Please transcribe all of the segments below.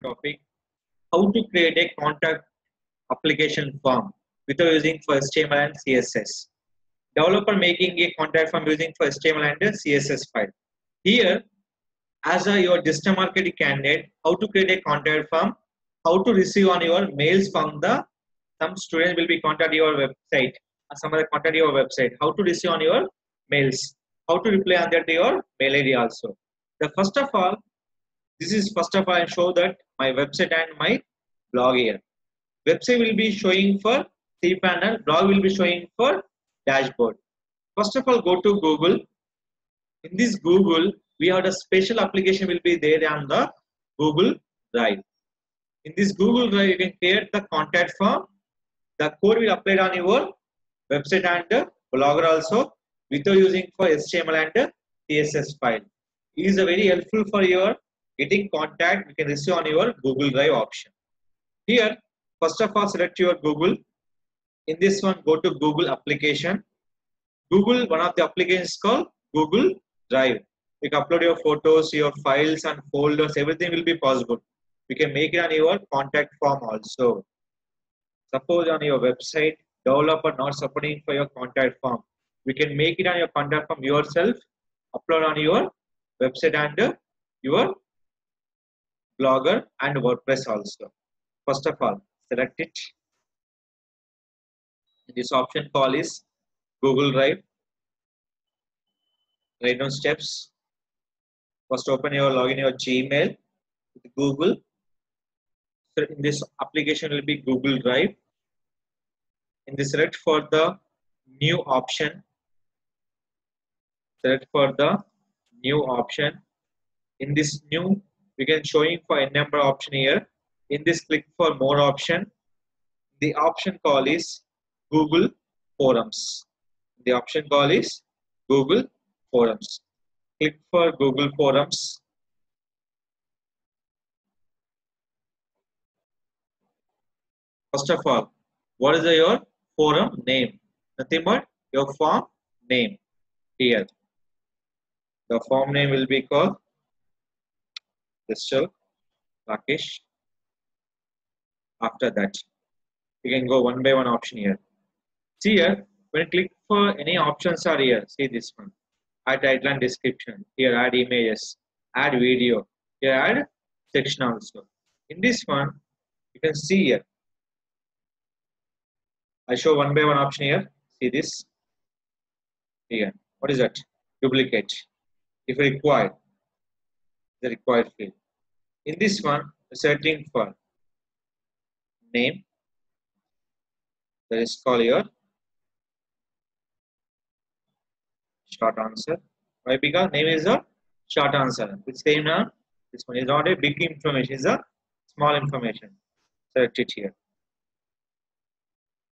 topic, how to create a contact application form without using for HTML and CSS. Developer making a contact form using for HTML and CSS file. Here, as your digital marketing candidate, how to create a contact form, how to receive on your mails from some students will be contact your website, some other contact your website, how to receive on your mails, how to reply on that your mail ID also. The first of all, this is first of all I show that my website and my blog here. Website will be showing for cPanel, blog will be showing for dashboard. First of all, go to Google. In this Google, we have a special application will be there on the Google Drive. In this Google Drive, you can create the contact form. The code will apply on your website and blogger also without using for HTML and CSS file. It is a very helpful for your getting contact. You can receive on your Google Drive option. Here, first of all, select your Google. In this one, go to Google application. Google, one of the applications called Google Drive. You can upload your photos, your files and folders, everything will be possible. You can make it on your contact form also. Suppose on your website, developer not supporting for your contact form. We can make it on your contact form yourself, upload on your website and your blogger and WordPress also. First of all, select it. This option call is Google Drive. Write down steps. First, open your login your Gmail with Google. So in this application will be Google Drive. In this, select for the new option. Select for the new option. In this new, we can showing for a number option here. In this, click for more option. The option call is Google Forums. The option call is Google Forums. Click for Google Forums. First of all, what is your forum name? Nothing but your form name here. The form name will be called Rakesh. After that, you can go one by one option here. See here, when you click for any options are here. See this one. Add title and description. Here add images, add video. Here add section also. In this one, you can see here. I show one by one option here. See this. Here. What is that? Duplicate. If required, the required field. In this one, searching for name. That is called your short answer. Why? Because name is a short answer. Which same now? This one is not a big information, it's a small information. Select it here.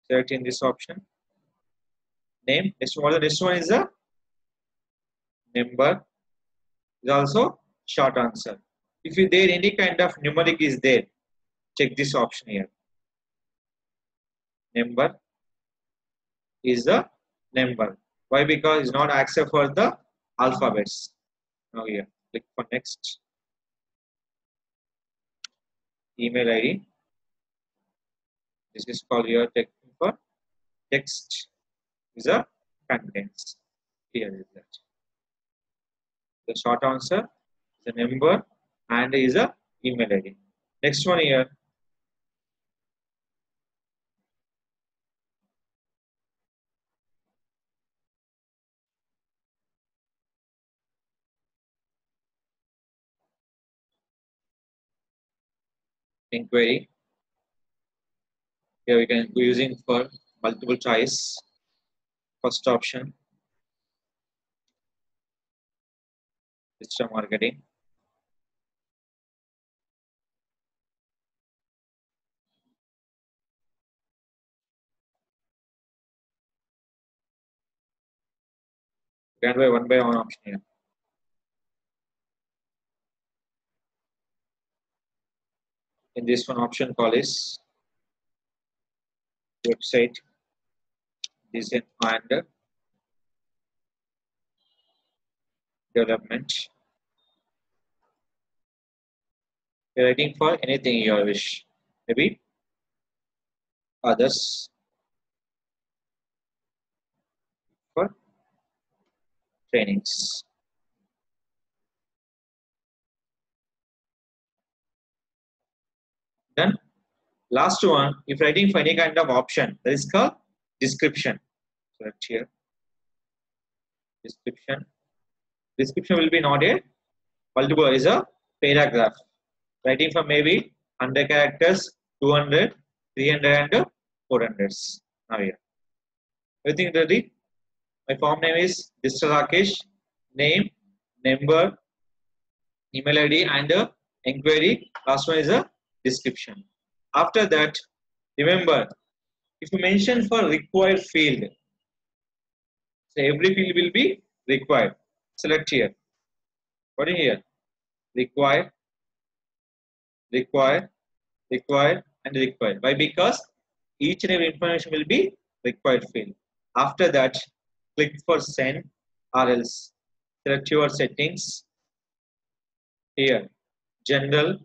Select in this option. Name. Next one, the next one is a number. Is also short answer. If there any kind of numeric is there, check this option here. Number is the number. Why? Because it's not accept for the alphabets. Now here, click for next. Email ID. This is called your text for text is a contents. Here is that. The short answer is a number and is a email ID. Next one here. Inquiry. Here we can go using for multiple choice. First option. Digital marketing. One by one option here. In this one option call is website design and development. You're writing for anything you wish. Maybe others for trainings. Then last one, if writing for any kind of option, that is called description. Select here description. Description will be not a multiple, is a paragraph. Writing for maybe 100 characters, 200, 300 and 400. Now here. Everything ready? My form name is Mr. Rakesh. Name, number, email ID and inquiry. Last one is a description. After that, remember, if you mention for required field, so every field will be required. Select here. What is here? Required, required, required, and required. Why? Because each and every information will be required field. After that, click for send or else. Select your settings here. General,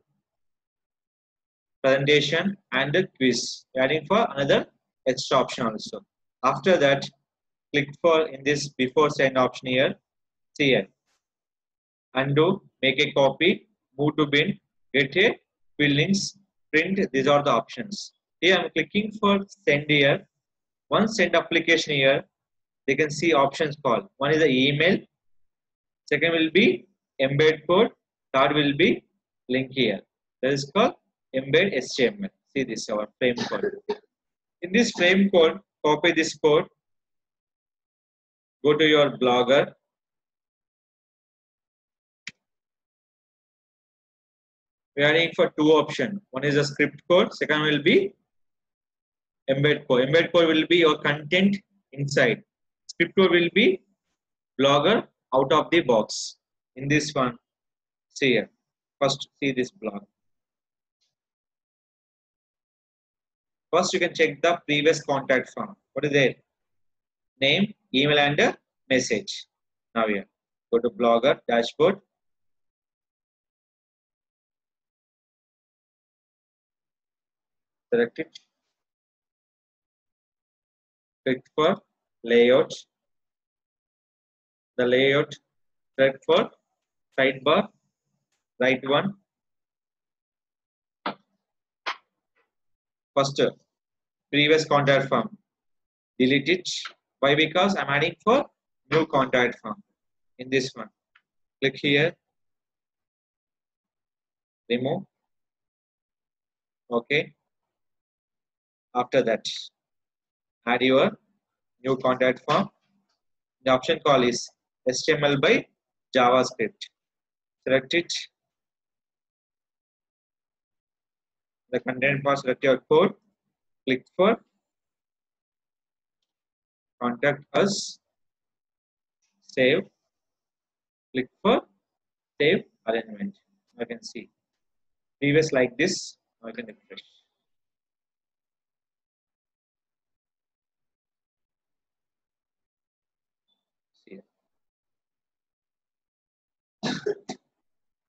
presentation, and the quiz. Adding for another extra option also. After that, click for in this before send option here. See here. Undo, make a copy, move to bin, get a fill links, print. These are the options. Here I am clicking for send here. Once send application here, they can see options called. One is the email, second will be embed code, third will be link here. That is called embed HTML. See this our frame code. In this frame code, copy this code, go to your blogger. We are adding for two options. One is a script code, second will be embed code. Embed code will be your content inside. Script code will be blogger out of the box. In this one, see here. First, see this blog. First, you can check the previous contact form. What is there? Name, email, and a message. Now here, go to blogger dashboard. Select it. Click for layout. The layout. Select for sidebar. Right one. First, previous contact form. Delete it. Why? Because I'm adding for new contact form. In this one, click here. Remove. Okay. After that, add your new contact form. The option call is HTML by JavaScript. Select it. The content part, select your code. Click for contact us. Save. Click for save arrangement. I can see. Previous like this. I can refresh.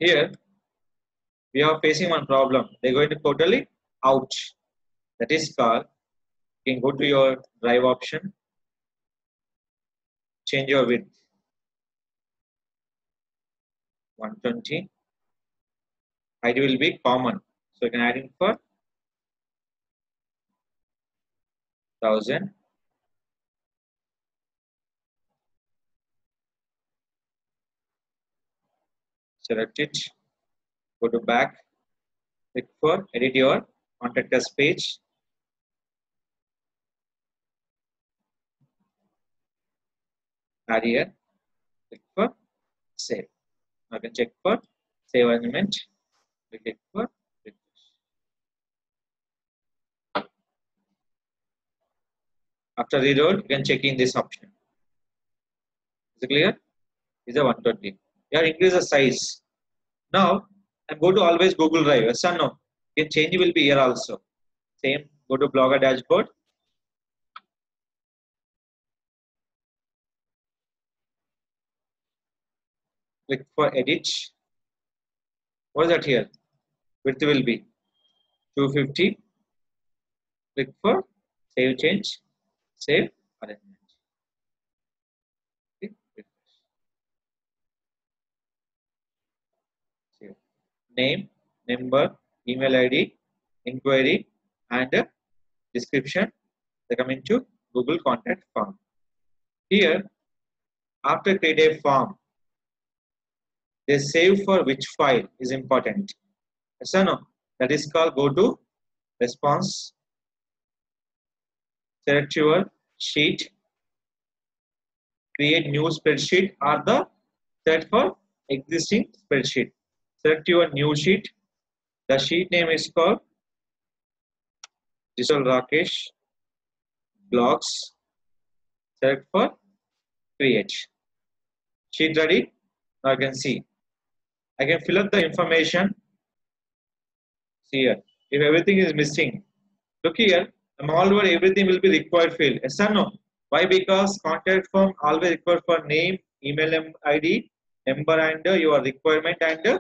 See here, we are facing one problem. They're going to totally out. That is called. You can go to your drive option. Change your width. 120. Height will be common. So you can add in for 1000. Select it. Go to back. Click for edit your contact us page. Add here. Click for save. Now you can check for save element. Click for refresh. After reload, you can check in this option. Is it clear? Is a 120. You have increase the size. Now I'm going to always Google Drive. Yes or no? You can change will be here also. Same. Go to Blogger dashboard. Click for edit. What is that here? Width will be 250. Click for save change, save arrangement. Okay. Save. Name, number, email ID, inquiry, and description. They come into Google contact form. Here, after create a form, they save for which file is important. Yes or no? That is called go to response, select your sheet, create new spreadsheet or the set for existing spreadsheet. Select your new sheet. The sheet name is called Digital Rakesh Blogs. Select for create. Sheet ready. Now I can see. I can fill up the information. See here. If everything is missing, look here. I'm all over everything will be required field. Yes or no? Why? Because contact form always required for name, email ID, number, and your requirement and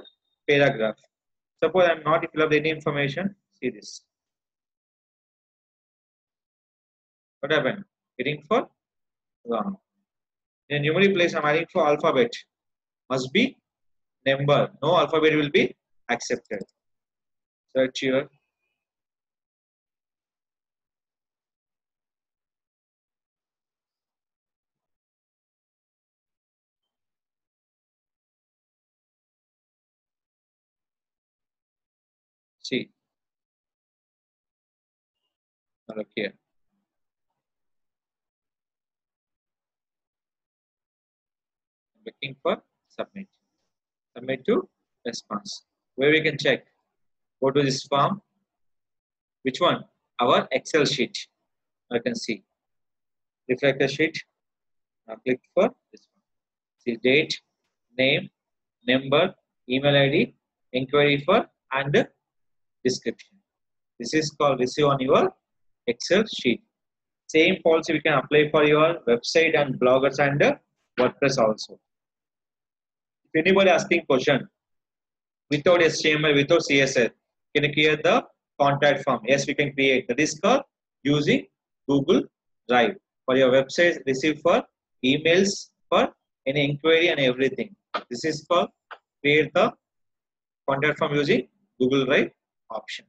paragraph. Suppose I'm not fill up any information. See this. What happened? Hitting for wrong. In a numeric place, I'm adding for alphabet. Must be number. No alphabet will be accepted. Search here. See. Now look here. I'm looking for submit. Submit to response. Where we can check. Go to this form. Which one? Our Excel sheet. I can see. Reflect the sheet. Now click for this one. See date, name, number, email ID, inquiry for, and description. This is called receive on your Excel sheet. Same policy we can apply for your website and bloggers and WordPress also. If anybody asking question without HTML, without CSS, can you create the contact form? Yes, we can create. That is called using Google Drive for your website. Receive for emails for any inquiry and everything. This is called create the contact form using Google Drive option.